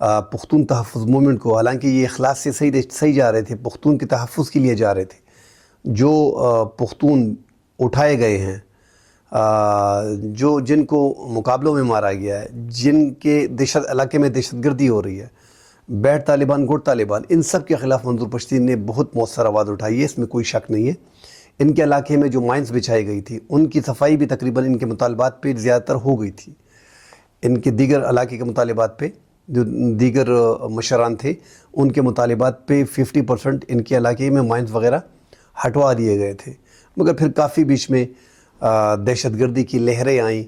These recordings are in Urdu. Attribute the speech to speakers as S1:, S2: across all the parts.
S1: پختون تحفظ موومنٹ کو، حالانکہ یہ اخلاص سے صحیح جا رہے تھے، پختون کے تحفظ کے لیے جا رہے تھے، جو پختون اٹھائے گئے ہیں، جن کو مقابلوں میں مارا گیا ہے، جن کے علاقے میں دہشت گردی ہو رہی ہے، بیٹ طالبان گڈ طالبان، ان سب کے خلاف منظور پشتین نے بہت مؤثر آواز اٹھائی ہے، اس میں کوئی شک نہیں ہے۔ ان کے علاقے میں جو مائنز بچھائی گئی تھی ان کی صفائی بھی تقریباً ان کے مطالبات پہ زیادہ تر ہو گئی تھی۔ ان کے دیگر علاقے کے مطالبات پہ جو دیگر مشران تھے ان کے مطالبات پہ 50% ان کے علاقے میں مائنز وغیرہ ہٹوا دیے گئے تھے، مگر پھر کافی بیچ میں دہشت گردی کی لہریں آئیں،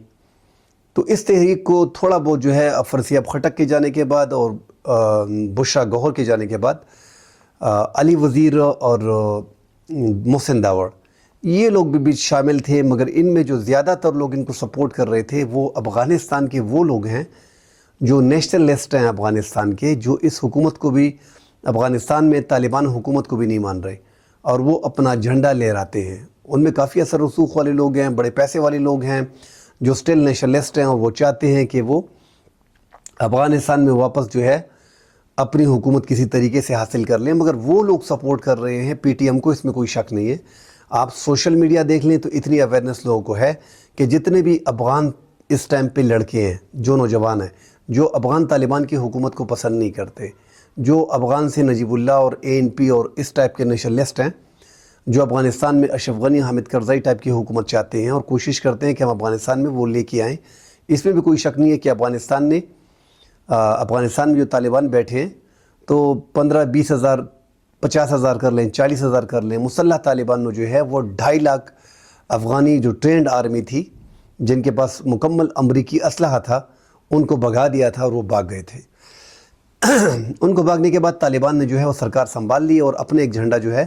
S1: تو اس تحریک کو تھوڑا بہت جو ہے فرسیاب خٹک کے جانے کے بعد اور بشرا گوہر کے جانے کے بعد علی وزیر اور محسن داوڑ یہ لوگ بھی بیچ شامل تھے، مگر ان میں جو زیادہ تر لوگ ان کو سپورٹ کر رہے تھے وہ افغانستان کے وہ لوگ ہیں جو نیشنلسٹ ہیں افغانستان کے، جو اس حکومت کو بھی، افغانستان میں طالبان حکومت کو بھی نہیں مان رہے اور وہ اپنا جھنڈا لہراتے ہیں۔ ان میں کافی اثر رسوخ والے لوگ ہیں، بڑے پیسے والے لوگ ہیں جو سٹل نیشنلسٹ ہیں، اور وہ چاہتے ہیں کہ وہ افغانستان میں واپس جو ہے اپنی حکومت کسی طریقے سے حاصل کر لیں، مگر وہ لوگ سپورٹ کر رہے ہیں پی ٹی ایم کو، اس میں کوئی شک نہیں ہے۔ آپ سوشل میڈیا دیکھ لیں تو اتنی اویئرنیس لوگوں کو ہے کہ جتنے بھی افغان اس ٹائم پہ لڑکے ہیں، جو نوجوان ہیں، جو افغان طالبان کی حکومت کو پسند نہیں کرتے، جو افغان سے نجیب اللہ اور اے این پی اور اس ٹائپ کے نیشنلسٹ ہیں، جو افغانستان میں اشرف غنی، حامد کرزئی ٹائپ کی حکومت چاہتے ہیں اور کوشش کرتے ہیں کہ ہم افغانستان میں وہ لے کے آئیں، اس میں بھی کوئی شک نہیں ہے کہ افغانستان میں جو طالبان بیٹھے ہیں تو 15-20 ہزار، 50 ہزار کر لیں، 40 ہزار کر لیں، مسلح طالبان جو ہے وہ 2.5 لاکھ افغانی جو ٹرینڈ آرمی تھی، جن کے پاس مکمل امریکی اسلحہ تھا، ان کو بھگا دیا تھا اور وہ بھاگ گئے تھے۔ ان کو بھاگنے کے بعد طالبان نے جو ہے وہ سرکار سنبھال لی اور اپنے ایک جھنڈا جو ہے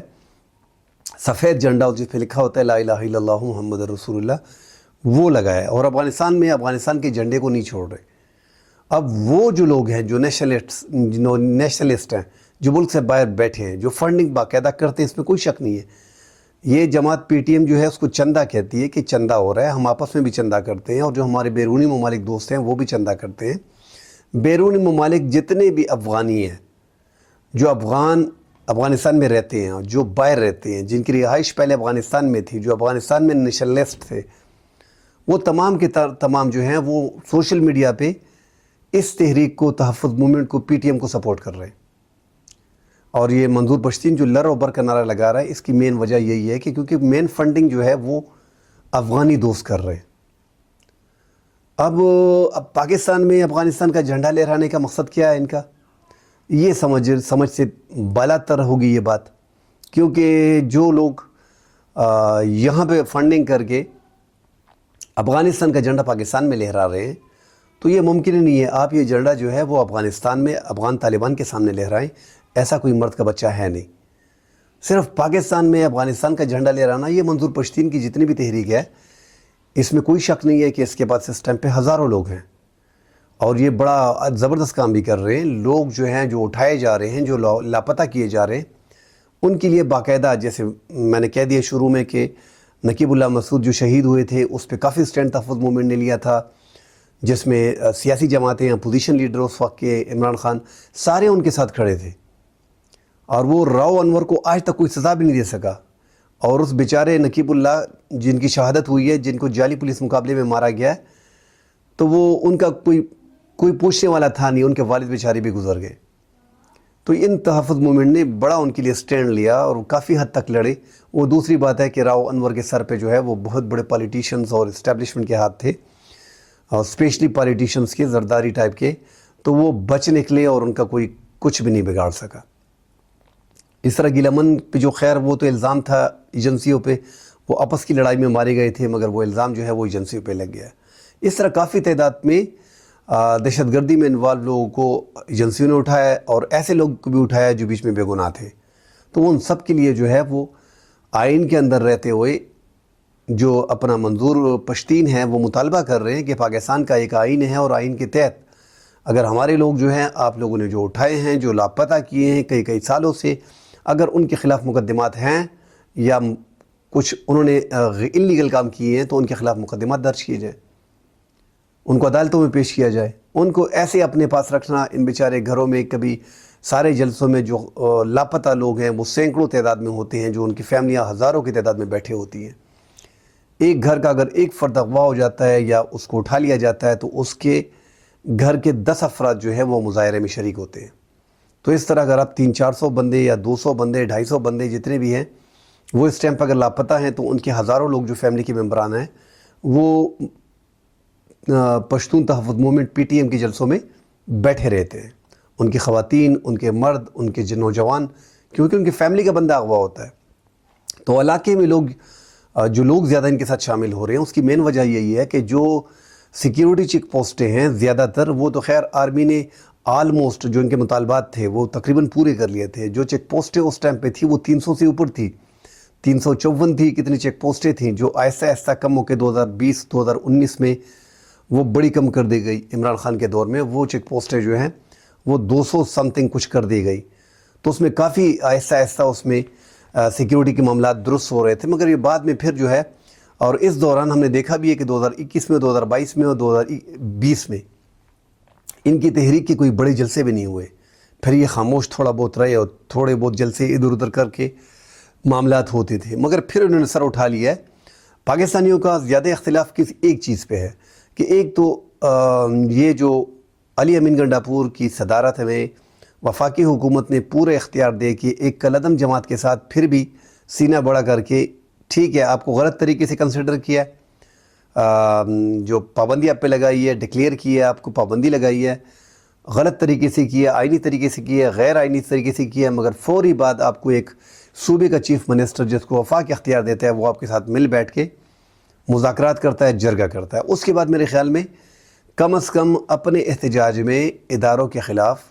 S1: سفید جھنڈا جس پہ لکھا ہوتا ہے لا الہ الا اللہ محمد رسول اللہ، وہ لگایا اور افغانستان کے جھنڈے کو نہیں چھوڑ رہے۔ اب وہ جو لوگ ہیں جو نیشنلسٹ ہیں، جو ملک سے باہر بیٹھے ہیں، جو فنڈنگ باقاعدہ کرتے ہیں، اس میں کوئی شک نہیں ہے۔ یہ جماعت پی ٹی ایم جو ہے اس کو چندہ کہتی ہے کہ چندہ ہو رہا ہے، ہم آپس میں بھی چندہ کرتے ہیں اور جو ہمارے بیرونی ممالک دوست ہیں وہ بھی چندہ کرتے ہیں۔ بیرونی ممالک جتنے بھی افغانی ہیں جو افغانستان میں رہتے ہیں، جو باہر رہتے ہیں، جن کی رہائش پہلے افغانستان میں تھی، جو افغانستان میں نیشنلسٹ تھے، وہ تمام کے تمام جو ہیں وہ سوشل میڈیا پہ اس تحریک کو، تحفظ موومنٹ کو، پی ٹی ایم کو سپورٹ کر رہے ہیں۔ اور یہ منظور پشتین جو لر و بر کا نعرہ لگا رہا ہے، اس کی مین وجہ یہی ہے کہ کیونکہ مین فنڈنگ جو ہے وہ افغانی دوست کر رہے ہیں۔ اب پاکستان میں افغانستان کا جھنڈا لہرانے کا مقصد کیا ہے ان کا؟ یہ سمجھ سے بالا تر ہوگی یہ بات، کیونکہ جو لوگ یہاں پہ فنڈنگ کر کے افغانستان کا جھنڈا پاکستان میں لہرا رہے ہیں، تو یہ ممکن ہی نہیں ہے آپ یہ جھنڈا جو ہے وہ افغانستان میں افغان طالبان کے سامنے لہرائیں۔ ایسا کوئی مرد کا بچہ ہے نہیں۔ صرف پاکستان میں افغانستان کا جھنڈا لہرانا، یہ منظور پشتین کی جتنی بھی تحریک ہے، اس میں کوئی شک نہیں ہے کہ اس کے بعد سسٹم پہ ہزاروں لوگ ہیں اور یہ بڑا زبردست کام بھی کر رہے ہیں۔ لوگ جو ہیں جو اٹھائے جا رہے ہیں، جو لاپتہ کیے جا رہے ہیں، ان کے لیے باقاعدہ، جیسے میں نے کہہ دیا شروع میں کہ نقیب اللہ مسعود جو شہید ہوئے تھے، اس پہ کافی سٹینڈ تحفظ موومنٹ نے لیا تھا، جس میں سیاسی جماعتیں، اپوزیشن لیڈر اس وقت کے عمران خان، سارے ان کے ساتھ کھڑے تھے، اور وہ راؤ انور کو آج تک کوئی سزا بھی نہیں دے سکا، اور اس بیچارے نقیب اللہ جن کی شہادت ہوئی ہے، جن کو جعلی پولیس مقابلے میں مارا گیا ہے، تو وہ ان کا کوئی پوچھنے والا تھا نہیں، ان کے والد بیچارے بھی گزر گئے۔ تو ان تحفظ موومنٹ نے بڑا ان کے لیے سٹینڈ لیا اور وہ کافی حد تک لڑے۔ وہ دوسری بات ہے کہ راؤ انور کے سر پہ جو ہے وہ بہت بڑے پالیٹیشنز اور اسٹیبلشمنٹ کے ہاتھ تھے، اور اسپیشلی پالیٹیشنز کے، زرداری ٹائپ کے، تو وہ بچ نکلے اور ان کا کوئی کچھ بھی نہیں بگاڑ سکا۔ اس طرح گیلامن پہ جو خیر وہ تو الزام تھا ایجنسیوں پہ، وہ آپس کی لڑائی میں مارے گئے تھے، مگر وہ الزام جو ہے وہ ایجنسیوں پہ لگ گیا۔ اس طرح کافی تعداد میں دہشت گردی میں انوالو لوگوں کو ایجنسیوں نے اٹھایا، اور ایسے لوگ کو بھی اٹھایا جو بیچ میں بے گناہ تھے۔ تو ان سب کے لیے جو ہے وہ آئین کے اندر رہتے ہوئے جو اپنا منظور پشتین ہیں وہ مطالبہ کر رہے ہیں کہ پاکستان کا ایک آئین ہے، اور آئین کے تحت اگر ہمارے لوگ جو ہیں، آپ لوگوں نے جو اٹھائے ہیں، جو لاپتہ کیے ہیں کئی سالوں سے، اگر ان کے خلاف مقدمات ہیں یا کچھ انہوں نے انلیگل کام کیے ہیں، تو ان کے خلاف مقدمات درج کیے جائیں، ان کو عدالتوں میں پیش کیا جائے۔ ان کو ایسے اپنے پاس رکھنا، ان بیچارے گھروں میں کبھی سارے جلسوں میں جو لاپتہ لوگ ہیں وہ سینکڑوں تعداد میں ہوتے ہیں، جو ان کی فیملیاں ہزاروں کی تعداد میں بیٹھے ہوتی ہیں۔ ایک گھر کا اگر ایک فرد اغوا ہو جاتا ہے یا اس کو اٹھا لیا جاتا ہے تو اس کے گھر کے 10 افراد جو ہے وہ مظاہرے میں شریک ہوتے ہیں۔ تو اس طرح اگر آپ 300-400 بندے یا 200 بندے 250 بندے جتنے بھی ہیں وہ اس ٹائم پہ اگر لاپتہ ہیں تو ان کے ہزاروں لوگ جو فیملی کے ممبران ہیں وہ پشتون تحفظ موومنٹ پی ٹی ایم کے جلسوں میں بیٹھے رہتے ہیں، ان کی خواتین، ان کے مرد، ان کے نوجوان، کیونکہ ان کی فیملی کا بندہ اغوا ہوتا ہے۔ تو علاقے میں جو لوگ زیادہ ان کے ساتھ شامل ہو رہے ہیں اس کی مین وجہ یہی ہے کہ جو سیکیورٹی چیک پوسٹیں ہیں زیادہ تر وہ تو خیر آرمی نے آلموسٹ جو ان کے مطالبات تھے وہ تقریباً پورے کر لیے تھے۔ جو چیک پوسٹیں اس ٹائم پہ تھی وہ 300 سے اوپر تھی، 354 تھی، کتنی چیک پوسٹیں تھیں جو آہستہ آہستہ کم ہو کے 2020-2019 میں وہ بڑی کم کر دی گئی۔ عمران خان کے دور میں وہ چیک پوسٹیں جو ہیں وہ 200 سمتنگ کچھ کر دی گئی، تو اس میں کافی آہستہ آہستہ اس میں سیکیورٹی کے معاملات درست ہو رہے تھے۔ مگر یہ بعد میں پھر جو ہے، اور اس دوران ہم نے دیکھا بھی ہے کہ 2021 میں، 2022 میں اور 2020 میں ان کی تحریک کے کوئی بڑے جلسے بھی نہیں ہوئے۔ پھر یہ خاموش تھوڑا بہت رہے اور تھوڑے بہت جلسے ادھر ادھر کر کے معاملات ہوتے تھے، مگر پھر انہوں نے سر اٹھا لیا ہے۔ پاکستانیوں کا زیادہ اختلاف کسی ایک چیز پہ ہے کہ ایک تو یہ جو علی امین گنڈاپور کی صدارت میں وفاقی حکومت نے پورے اختیار دے کے ایک کالعدم جماعت کے ساتھ پھر بھی سینہ بڑا کر کے ٹھیک ہے آپ کو غلط طریقے سے کنسیڈر کیا ہے، جو پابندی آپ پہ لگائی ہے، ڈکلیئر کی ہے، آپ کو پابندی لگائی ہے، غلط طریقے سے کیا، آئینی طریقے سے کیا، غیر آئینی طریقے سے کیا، مگر فوری بعد آپ کو ایک صوبے کا چیف منسٹر جس کو وفاق اختیار دیتا ہے وہ آپ کے ساتھ مل بیٹھ کے مذاکرات کرتا ہے، جرگہ کرتا ہے۔ اس کے بعد میرے خیال میں کم از کم اپنے احتجاج میں اداروں کے خلاف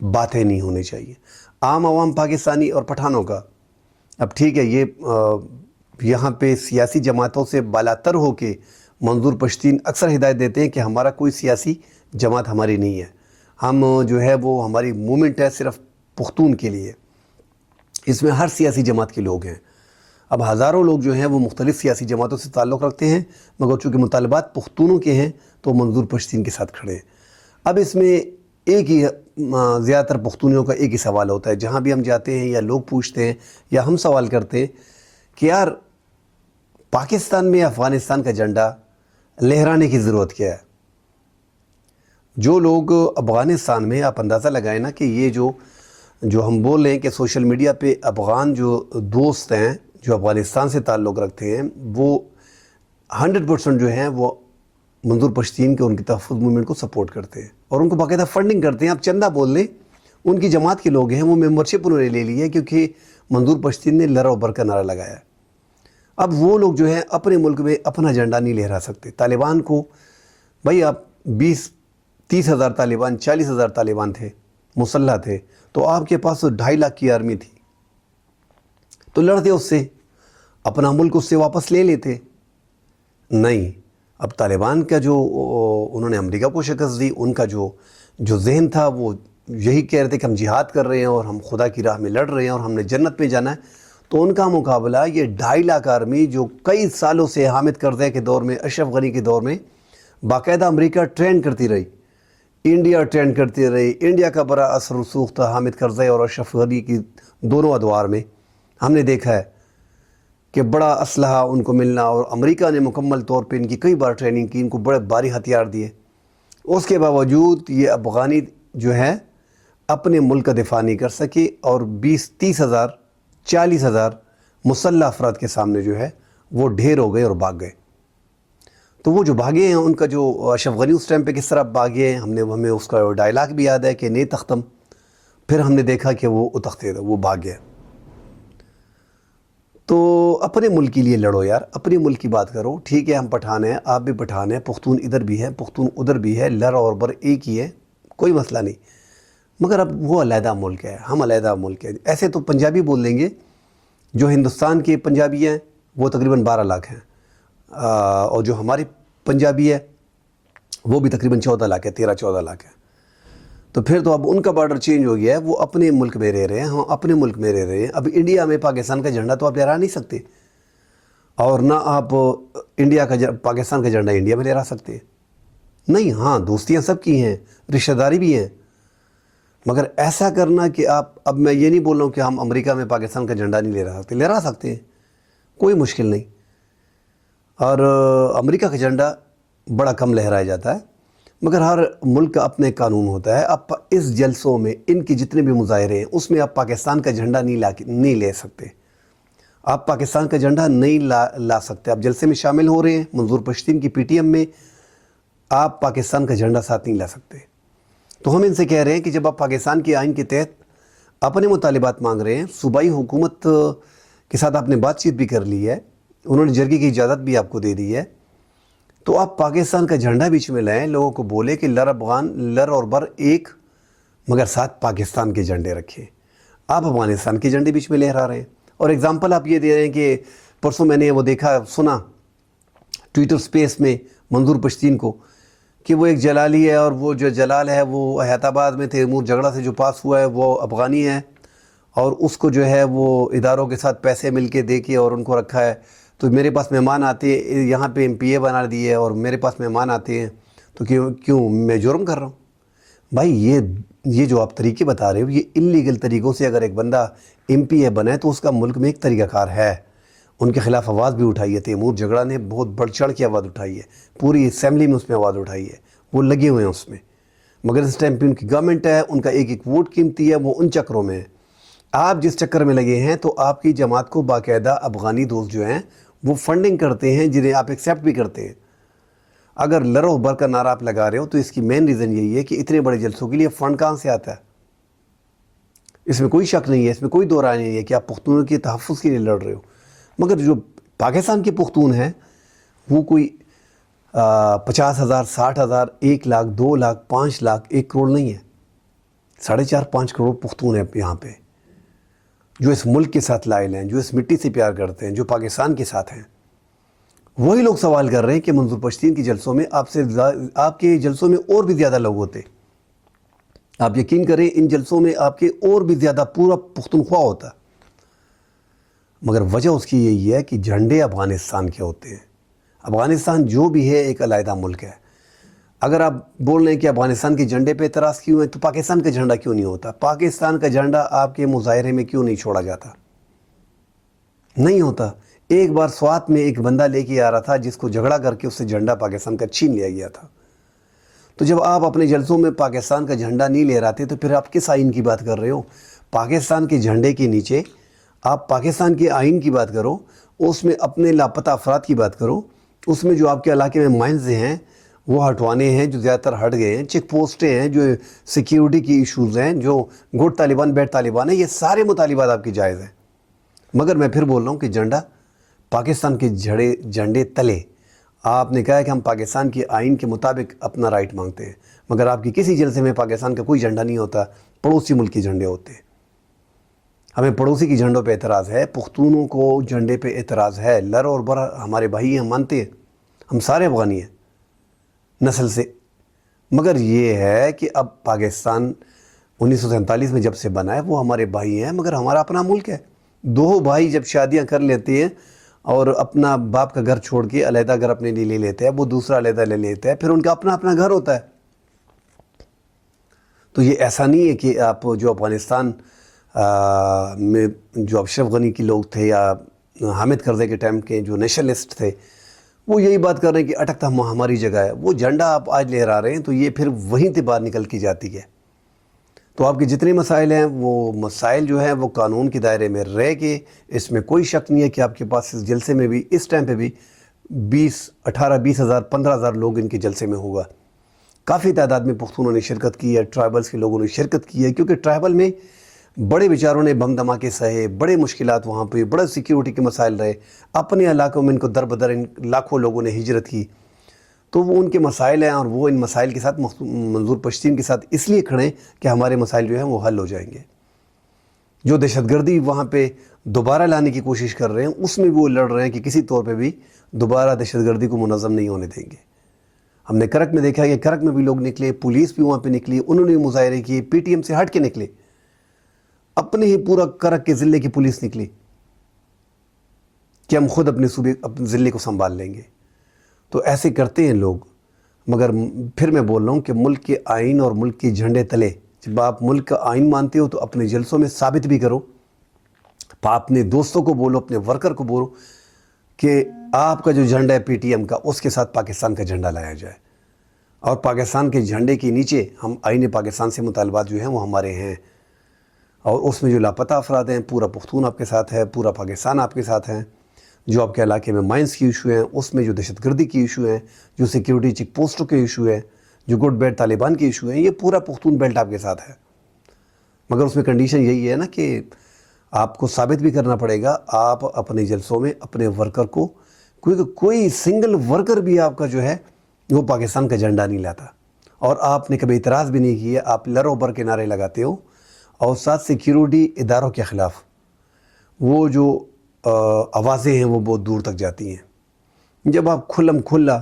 S1: باتیں نہیں ہونی چاہیے۔ عام عوام پاکستانی اور پٹھانوں کا اب ٹھیک ہے، یہ یہاں پہ سیاسی جماعتوں سے بالاتر ہو کے منظور پشتین اکثر ہدایت دیتے ہیں کہ ہمارا کوئی سیاسی جماعت ہماری نہیں ہے، ہم جو ہے وہ ہماری موومنٹ ہے صرف پختون کے لیے، اس میں ہر سیاسی جماعت کے لوگ ہیں۔ اب ہزاروں لوگ جو ہیں وہ مختلف سیاسی جماعتوں سے تعلق رکھتے ہیں، مگر چونکہ مطالبات پختونوں کے ہیں تو منظور پشتین کے ساتھ کھڑے ہیں۔ اب اس میں ایک ہی زیادہ تر پختونیوں کا ایک ہی سوال ہوتا ہے، جہاں بھی ہم جاتے ہیں یا لوگ پوچھتے ہیں یا ہم سوال کرتے ہیں کہ یار پاکستان میں افغانستان کا جھنڈا لہرانے کی ضرورت کیا ہے؟ جو لوگ افغانستان میں، آپ اندازہ لگائیں نا کہ یہ جو ہم بول رہے ہیں کہ سوشل میڈیا پہ افغان جو دوست ہیں جو افغانستان سے تعلق رکھتے ہیں وہ 100% جو ہیں وہ منظور پشتین کے ان کی تحفظ موومنٹ کو سپورٹ کرتے ہیں اور ان کو باقاعدہ فنڈنگ کرتے ہیں۔ آپ چندہ بول لیں، ان کی جماعت کے لوگ ہیں، وہ ممبرشپ انہوں نے لے لی ہے کیونکہ منظور پشتین نے لر و بر کا نعرہ لگایا ہے۔ اب وہ لوگ جو ہیں اپنے ملک میں اپنا جھنڈا نہیں لہرا سکتے۔ طالبان کو بھائی آپ 20-30 ہزار طالبان، 40 ہزار طالبان تھے، مسلح تھے، تو آپ کے پاس 2.5 لاکھ کی آرمی تھی، تو لڑتے اس سے، اپنا ملک اس سے واپس لے لیتے۔ نہیں، اب طالبان کا جو انہوں نے امریکہ کو شکست دی، ان کا جو ذہن تھا وہ یہی کہہ رہے تھے کہ ہم جہاد کر رہے ہیں اور ہم خدا کی راہ میں لڑ رہے ہیں اور ہم نے جنت میں جانا ہے، تو ان کا مقابلہ یہ 2.5 لاکھ آرمی جو کئی سالوں سے حامد کرزئی کے دور میں، اشرف غنی کے دور میں باقاعدہ امریکہ ٹرین کرتی رہی، انڈیا ٹرین کرتی رہی، انڈیا کا بڑا اثر رسوخ تھا حامد کرزئی اور اشرف غنی کی دونوں ادوار میں، ہم نے دیکھا ہے کہ بڑا اسلحہ ان کو ملنا، اور امریکہ نے مکمل طور پہ ان کی کئی بار ٹریننگ کی، ان کو بڑے بھاری ہتھیار دیے، اس کے باوجود یہ افغانی جو ہے اپنے ملک کا دفاع نہیں کر سکے اور 20-30 ہزار 40 ہزار مسلح افراد کے سامنے جو ہے وہ ڈھیر ہو گئے اور بھاگ گئے۔ تو وہ جو بھاگے ہیں ان کا جو اشرف غنی اس ٹائم پہ کس طرح بھاگے ہیں، ہمیں اس کا ڈائلاگ بھی یاد ہے کہ نہیں تختم، پھر ہم نے دیکھا کہ وہ اتختے تھے، وہ بھاگ گیا۔ تو اپنے ملک کے لیے لڑو یار، اپنے ملک کی بات کرو۔ ٹھیک ہے ہم پٹھان ہیں، آپ بھی پٹھان ہیں، پختون ادھر بھی ہے، پختون ادھر بھی ہے، لر اور بر ایک ہی ہے، کوئی مسئلہ نہیں، مگر اب وہ علیحدہ ملک ہے، ہم علیحدہ ملک ہے۔ ایسے تو پنجابی بول لیں گے، جو ہندوستان کے پنجابی ہیں وہ تقریباً 12 لاکھ ہیں، اور جو ہماری پنجابی ہے وہ بھی تقریباً 14 لاکھ ہے، 13-14 لاکھ ہے۔ تو پھر تو اب ان کا بارڈر چینج ہو گیا ہے، وہ اپنے ملک میں رہ رہے ہیں، ہم اپنے ملک میں رہ رہے ہیں۔ اب انڈیا میں پاکستان کا جھنڈا تو آپ لہرا نہیں سکتے، اور نہ آپ پاکستان کا جھنڈا انڈیا میں لہرا سکتے ہیں۔ نہیں، ہاں دوستیاں سب کی ہیں، رشتہ داری بھی ہیں، مگر ایسا کرنا کہ اب میں یہ نہیں بول رہا ہوں کہ ہم امریکہ میں پاکستان کا جھنڈا نہیں لہرا سکتے ہیں، کوئی مشکل نہیں، اور امریکہ کا جھنڈا بڑا کم لہرایا جاتا ہے، مگر ہر ملک کا اپنے قانون ہوتا ہے۔ اب اس جلسوں میں ان کے جتنے بھی مظاہرے ہیں اس میں آپ پاکستان کا جھنڈا نہیں لے سکتے، آپ پاکستان کا جھنڈا نہیں لا سکتے۔ آپ جلسے میں شامل ہو رہے ہیں منظور پشتین کی پی ٹی ایم میں، آپ پاکستان کا جھنڈا ساتھ نہیں لا سکتے۔ تو ہم ان سے کہہ رہے ہیں کہ جب آپ پاکستان کے آئین کے تحت اپنے مطالبات مانگ رہے ہیں، صوبائی حکومت کے ساتھ آپ نے بات چیت بھی کر لی ہے، انہوں نے جرگے کی اجازت بھی آپ کو دے دی ہے، تو آپ پاکستان کا جھنڈا بیچ میں لائیں، لوگوں کو بولے کہ لر افغان لر اور بر ایک، مگر ساتھ پاکستان کے جھنڈے رکھیں۔ آپ افغانستان کے جھنڈے بیچ میں لہرا رہے ہیں، اور اگزامپل آپ یہ دے رہے ہیں کہ پرسوں میں نے وہ سنا ٹویٹر سپیس میں منظور پشتین کو کہ وہ ایک جلالی ہے، اور وہ جو جلال ہے وہ حیات آباد میں تیمور جھگڑا سے جو پاس ہوا ہے وہ افغانی ہے، اور اس کو جو ہے وہ اداروں کے ساتھ پیسے مل کے دے کے اور ان کو رکھا ہے۔ تو میرے پاس مہمان آتے ہیں، یہاں پہ ایم پی اے بنا دیے اور میرے پاس مہمان آتے ہیں، تو کیوں میں جرم کر رہا ہوں؟ بھائی یہ جو آپ طریقے بتا رہے ہو، یہ انلیگل طریقوں سے اگر ایک بندہ ایم پی اے بنے تو اس کا ملک میں ایک طریقہ کار ہے۔ ان کے خلاف آواز بھی اٹھائی ہے، تیمور جھگڑا نے بہت بڑھ چڑھ کے آواز اٹھائی ہے، پوری اسمبلی میں اس میں آواز اٹھائی ہے، وہ لگے ہوئے ہیں اس میں، مگر اس ٹائم پہ ان کی گورنمنٹ ہے، ان کا ایک ایک ووٹ قیمتی ہے، وہ ان چکروں میں ہے۔ آپ جس چکر میں لگے ہیں تو آپ کی جماعت کو باقاعدہ افغانی دوست جو ہیں وہ فنڈنگ کرتے ہیں، جنہیں آپ ایکسیپٹ بھی کرتے ہیں۔ اگر لرو بر کا نعرہ آپ لگا رہے ہو تو اس کی مین ریزن یہی ہے کہ اتنے بڑے جلسوں کے لیے فنڈ کہاں سے آتا ہے؟ اس میں کوئی شک نہیں ہے، اس میں کوئی دو رائے نہیں ہے کہ آپ پختونوں کے تحفظ کے لیے لڑ رہے ہو، مگر جو پاکستان کے پختون ہیں وہ کوئی 50,000 60,000 1 لاکھ 2 لاکھ 5 لاکھ 1 کروڑ نہیں ہے، 4.5 کروڑ پختون ہیں یہاں پہ، جو اس ملک کے ساتھ لائل ہیں، جو اس مٹی سے پیار کرتے ہیں، جو پاکستان کے ساتھ ہیں۔ وہی لوگ سوال کر رہے ہیں کہ منظور پشتین کی جلسوں میں آپ کے جلسوں میں اور بھی زیادہ لوگ ہوتے، آپ یقین کریں ان جلسوں میں آپ کے اور بھی زیادہ پورا پختونخوا ہوتا، مگر وجہ اس کی یہی ہے کہ جھنڈے افغانستان کے ہوتے ہیں۔ افغانستان جو بھی ہے ایک علیحدہ ملک ہے۔ اگر آپ بول رہے ہیں کہ افغانستان کے جھنڈے پہ اعتراض کیوں ہے تو پاکستان کا جھنڈا کیوں نہیں ہوتا؟ پاکستان کا جھنڈا آپ کے مظاہرے میں کیوں نہیں چھوڑا جاتا؟ نہیں ہوتا۔ ایک بار سوات میں ایک بندہ لے کے آ رہا تھا جس کو جھگڑا کر کے اس سے جھنڈا پاکستان کا چھین لیا گیا تھا۔ تو جب آپ اپنے جلسوں میں پاکستان کا جھنڈا نہیں لے رہے تو پھر آپ کس آئین کی بات کر رہے ہو؟ پاکستان کے جھنڈے کے نیچے آپ پاکستان کے آئین کی بات کرو، اس میں اپنے لاپتہ افراد کی بات کرو، اس میں جو آپ کے علاقے میں مائنز ہیں وہ ہٹوانے ہیں، جو زیادہ تر ہٹ گئے ہیں، چیک پوسٹیں ہیں، جو سیکیورٹی کی ایشوز ہیں، جو گڈ طالبان بیڈ طالبان ہیں، یہ سارے مطالبات آپ کی جائز ہیں۔ مگر میں پھر بول رہا ہوں کہ جھنڈا پاکستان کے جھنڈے تلے آپ نے کہا ہے کہ ہم پاکستان کے آئین کے مطابق اپنا رائٹ مانگتے ہیں، مگر آپ کی کسی جلسے میں پاکستان کا کوئی جھنڈا نہیں ہوتا، پڑوسی ملک کے جھنڈے ہوتے ہیں۔ ہمیں پڑوسی کی جھنڈوں پہ اعتراض ہے، پختونوں کو جھنڈے پہ اعتراض ہے، لر اور بر ہمارے بھائی ہیں، ہم مانتے ہیں، ہم سارے افغانی ہیں نسل سے، مگر یہ ہے کہ اب پاکستان 1947 میں جب سے بنا ہے وہ ہمارے بھائی ہیں، مگر ہمارا اپنا ملک ہے۔ دو بھائی جب شادیاں کر لیتے ہیں اور اپنا باپ کا گھر چھوڑ کے علیحدہ گھر اپنے لیے لے لیتے ہیں، وہ دوسرا علیحدہ لے لیتا ہے، پھر ان کا اپنا اپنا گھر ہوتا ہے۔ تو یہ ایسا نہیں ہے کہ آپ جو افغانستان میں جو اشرف غنی کے لوگ تھے یا حامد کرزئی کے ٹائم کے جو نیشنلسٹ تھے وہ یہی بات کر رہے ہیں کہ اٹکتا ہماری جگہ ہے، وہ جھنڈا آپ آج لہرا رہے ہیں تو یہ پھر وہیں سے باہر نکل کی جاتی ہے۔ تو آپ کے جتنے مسائل ہیں وہ مسائل جو ہیں وہ قانون کے دائرے میں رہ کے، اس میں کوئی شک نہیں ہے کہ آپ کے پاس اس جلسے میں بھی اس ٹائم پہ بھی 18-20 ہزار 15,000 لوگ ان کے جلسے میں ہوگا۔ کافی تعداد میں پختونوں نے شرکت کی ہے، ٹرائبلز کے لوگوں نے شرکت کی ہے، کیونکہ ٹرائبل میں بڑے بیچاروں نے بم دھماکے سہے، بڑے مشکلات وہاں پہ، بڑے سیکیورٹی کے مسائل رہے، اپنے علاقوں میں ان کو در بدر لاکھوں لوگوں نے ہجرت کی، تو وہ ان کے مسائل ہیں اور وہ ان مسائل کے ساتھ منظور پشتین کے ساتھ اس لیے کھڑے ہیں کہ ہمارے مسائل جو ہیں وہ حل ہو جائیں گے۔ جو دہشت گردی وہاں پہ دوبارہ لانے کی کوشش کر رہے ہیں اس میں بھی وہ لڑ رہے ہیں کہ کسی طور پہ بھی دوبارہ دہشت گردی کو منظم نہیں ہونے دیں گے۔ ہم نے کرک میں دیکھا کہ کرک میں بھی لوگ نکلے، پولیس بھی وہاں پہ نکلی، انہوں نے مظاہرے کیے، پی ٹی ایم سے ہٹ کے نکلے، اپنے ہی پورا کرک کے ضلع کی پولیس نکلی کہ ہم خود اپنے صوبے اپنے ضلع کو سنبھال لیں گے۔ تو ایسے کرتے ہیں لوگ، مگر پھر میں بول رہا ہوں کہ ملک کے آئین اور ملک کے جھنڈے تلے جب آپ ملک کا آئین مانتے ہو تو اپنے جلسوں میں ثابت بھی کرو، اپنے دوستوں کو بولو، اپنے ورکر کو بولو کہ آپ کا جو جھنڈا ہے پی ٹی ایم کا، اس کے ساتھ پاکستان کا جھنڈا لایا جائے، اور پاکستان کے جھنڈے کے نیچے ہم آئین پاکستان سے مطالبات جو ہیں وہ ہمارے ہیں، اور اس میں جو لاپتہ افراد ہیں پورا پختون آپ کے ساتھ ہے، پورا پاکستان آپ کے ساتھ ہیں، جو آپ کے علاقے میں مائنس کی ایشو ہیں، اس میں جو دہشت گردی کی ایشو ہیں، جو سیکیورٹی چیک پوسٹوں کے ایشو ہیں، جو گڈ بیڈ طالبان کی ایشو ہیں، یہ پورا پختون بیلٹ آپ کے ساتھ ہے۔ مگر اس میں کنڈیشن یہی ہے نا کہ آپ کو ثابت بھی کرنا پڑے گا، آپ اپنے جلسوں میں اپنے ورکر کو، کوئی سنگل ورکر بھی آپ کا جو ہے وہ پاکستان کا جھنڈا نہیں لاتا، اور آپ نے کبھی اعتراض بھی نہیں کیا، آپ لرو بر کے نعرے لگاتے ہو، اور ساتھ سیکیورٹی اداروں کے خلاف وہ جو آوازیں ہیں وہ بہت دور تک جاتی ہیں۔ جب آپ کھلم کھلا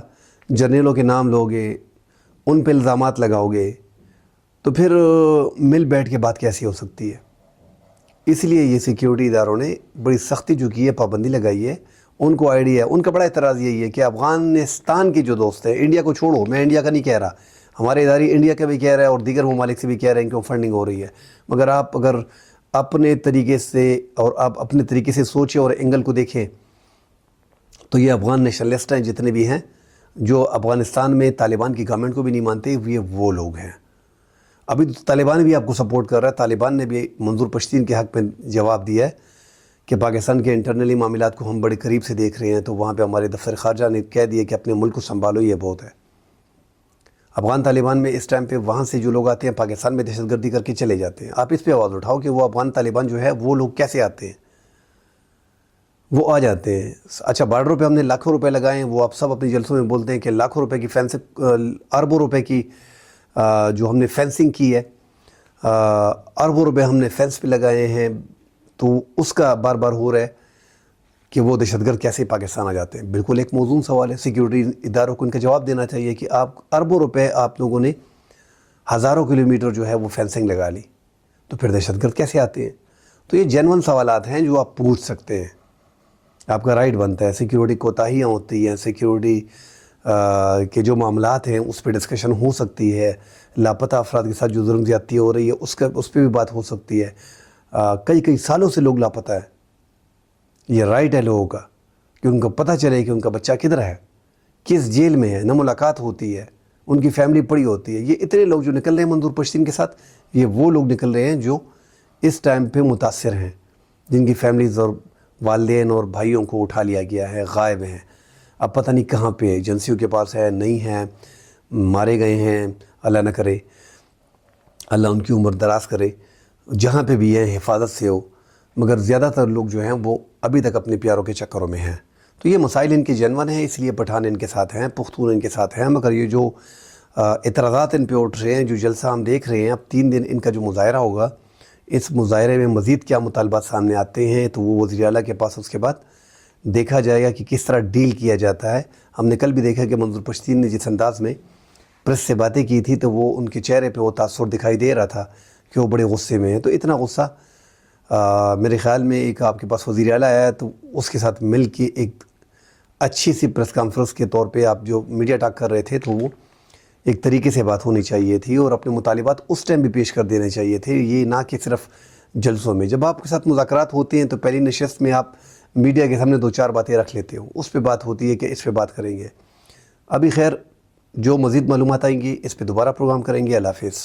S1: جرنیلوں کے نام لوگے، ان پہ الزامات لگاؤ گے، تو پھر مل بیٹھ کے بات کیسی ہو سکتی ہے؟ اس لیے یہ سیکیورٹی اداروں نے بڑی سختی جو کی ہے، پابندی لگائی ہے، ان کو آئیڈیا ہے، ان کا بڑا اعتراض یہی ہے کہ افغانستان کے جو دوست ہیں، انڈیا کو چھوڑو، میں انڈیا کا نہیں کہہ رہا، ہمارے ادارے انڈیا کا بھی کہہ رہا ہے اور دیگر ممالک سے بھی کہہ رہے ہیں کہ وہ فنڈنگ ہو رہی ہے، مگر آپ اگر اپنے طریقے سے اور آپ اپنے طریقے سے سوچیں اور اینگل کو دیکھیں تو یہ افغان نیشنلسٹ ہیں جتنے بھی ہیں، جو افغانستان میں طالبان کی گورنمنٹ کو بھی نہیں مانتے، یہ وہ لوگ ہیں۔ ابھی تو طالبان بھی آپ کو سپورٹ کر رہا ہے، طالبان نے بھی منظور پشتین کے حق میں جواب دیا ہے کہ پاکستان کے انٹرنلی معاملات کو ہم بڑے قریب سے دیکھ رہے ہیں، تو وہاں پہ ہمارے دفتر خارجہ نے کہہ دیا کہ اپنے ملک کو سنبھالو، یہ بہت ہے۔ افغان طالبان میں اس ٹائم پہ وہاں سے جو لوگ آتے ہیں پاکستان میں دہشت گردی کر کے چلے جاتے ہیں، آپ اس پہ آواز اٹھاؤ کہ وہ افغان طالبان جو ہے وہ لوگ کیسے آتے ہیں، وہ آ جاتے ہیں۔ اچھا، بارڈروں پہ ہم نے لاکھوں روپے لگائے ہیں، وہ آپ سب اپنے جلسوں میں بولتے ہیں کہ لاکھوں روپے کی فینسنگ، اربوں روپے کی جو ہم نے فینسنگ کی ہے، اربوں روپے ہم نے فینس پہ لگائے ہیں، تو اس کا بار بار ہو رہا ہے کہ وہ دہشت گرد کیسے پاکستان آ جاتے ہیں۔ بالکل ایک موزون سوال ہے، سیکیورٹی اداروں کو ان کا جواب دینا چاہیے کہ آپ اربوں روپے آپ لوگوں نے ہزاروں کلومیٹر جو ہے وہ فینسنگ لگا لی، تو پھر دہشت گرد کیسے آتے ہیں؟ تو یہ جینون سوالات ہیں جو آپ پوچھ سکتے ہیں، آپ کا رائٹ بنتا ہے۔ سیکیورٹی کوتاہیاں ہوتی ہیں، سیکیورٹی کے جو معاملات ہیں اس پہ ڈسکشن ہو سکتی ہے، لاپتہ افراد کے ساتھ جو ظلم زیادتی ہو رہی ہے اس پہ بھی بات ہو سکتی ہے۔ کئی سالوں سے لوگ لاپتہ ہیں، یہ رائٹ ہے لوگوں کا کہ ان کو پتہ چلے کہ ان کا بچہ کدھر ہے، کس جیل میں ہے، نہ ملاقات ہوتی ہے، ان کی فیملی پڑی ہوتی ہے۔ یہ اتنے لوگ جو نکل رہے ہیں منظور پشتین کے ساتھ، یہ وہ لوگ نکل رہے ہیں جو اس ٹائم پہ متاثر ہیں، جن کی فیملیز اور والدین اور بھائیوں کو اٹھا لیا گیا ہے، غائب ہیں، اب پتہ نہیں کہاں پہ، ایجنسیوں کے پاس ہے، نہیں ہے، مارے گئے ہیں، اللہ نہ کرے، اللہ ان کی عمر دراز کرے، جہاں پہ بھی ہے حفاظت سے ہو، مگر زیادہ تر لوگ جو ہیں وہ ابھی تک اپنے پیاروں کے چکروں میں ہیں۔ تو یہ مسائل ان کے جنون ہیں، اس لیے پٹھان ان کے ساتھ ہیں، پختون ان کے ساتھ ہیں، مگر یہ جو اعتراضات ان پہ اٹھ رہے ہیں، جو جلسہ ہم دیکھ رہے ہیں، اب 3 دن ان کا جو مظاہرہ ہوگا، اس مظاہرے میں مزید کیا مطالبات سامنے آتے ہیں تو وہ وزیر اعلیٰ کے پاس اس کے بعد دیکھا جائے گا کہ کس طرح ڈیل کیا جاتا ہے۔ ہم نے کل بھی دیکھا کہ منظور پشتین نے جس انداز میں پریس سے باتیں کی تھی تو وہ ان کے چہرے پہ وہ تاثر دکھائی دے رہا تھا کہ وہ بڑے غصے میں ہیں۔ تو اتنا غصہ میرے خیال میں ایک آپ کے پاس وزیر اعلیٰ آیا ہے تو اس کے ساتھ مل کے ایک اچھی سی پریس کانفرنس کے طور پہ آپ جو میڈیا ٹاک کر رہے تھے تو وہ ایک طریقے سے بات ہونی چاہیے تھی، اور اپنے مطالبات اس ٹائم بھی پیش کر دینے چاہیے تھے، یہ نہ کہ صرف جلسوں میں۔ جب آپ کے ساتھ مذاکرات ہوتے ہیں تو پہلی نشست میں آپ میڈیا کے سامنے 2-4 باتیں رکھ لیتے ہو، اس پہ بات ہوتی ہے کہ اس پہ بات کریں گے۔ ابھی خیر جو مزید معلومات آئیں گی اس پہ دوبارہ پروگرام کریں گے۔ اللہ حافظ۔